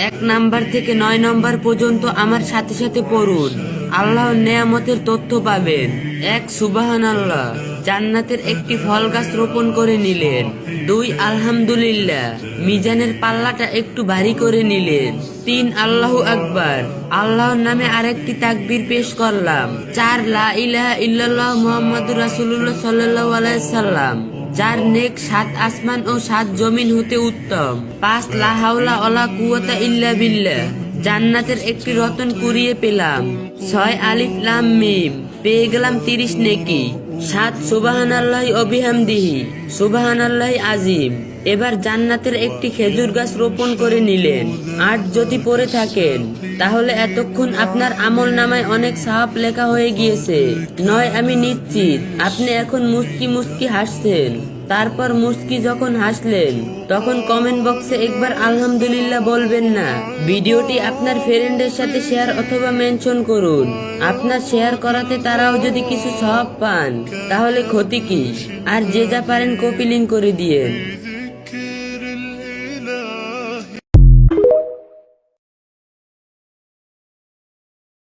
1 number থেকে 9 নম্বর পর্যন্ত আমার সাথে সাথে পড়ুন। আল্লাহর নেয়ামতের তথ্য পাবেন। 1 সুবহানাল্লাহ, জান্নাতের একটি ফল গাছ রোপণ করে নিলেন। 2 আলহামদুলিল্লাহ, মিজানের পাল্লাটা একটু ভারী করে নিলেন। 3 আল্লাহু আকবার, আল্লাহর নামে আরেকটি তাকবীর পেশ করলাম। 4 লা ইলাহা ইল্লাল্লাহ মুহাম্মাদুর রাসূলুল্লাহ সাল্লাল্লাহু আলাইহি সাল্লাম, যার নেক 7 আসমান ও 7 জমিন হতে উত্তম। 5 লা হাওলা ওয়ালা কুওয়াতা ইল্লা বিল্লাহ, জান্নাতের একটি রতন কুড়িয়ে পেলাম। 6 আলিফ লাম মিম, পেয়ে গেলাম 30 নেকি। 7 সুবহানাল্লাহি ওয়া বিহামদিহি, সুবহানাল্লাহি আজিম। এবার জান্নাতের একটি খেজুর গাছ রোপণ করে নিলেন। 8 যদি পড়ে থাকেন তাহলে এতক্ষণ আপনার আমল নামায় অনেক সওয়াব লেখা হয়ে গিয়েছে। 9 আমি নিশ্চিত আপনি এখন মুস্কি মুস্কি হাসছেন। তারপর মুস্কি যখন হাসলেন তখন কমেন্ট বক্সে একবার আলহামদুলিল্লাহ বলবেন না। ভিডিওটি আপনার ফ্রেন্ডের সাথে শেয়ার অথবা মেনশন করুন। আপনার শেয়ার করাতে তারাও যদি কিছু সওয়াব পান তাহলে ক্ষতি কি? আর যে যা পারেন কপি লিংক করে দিয়েন।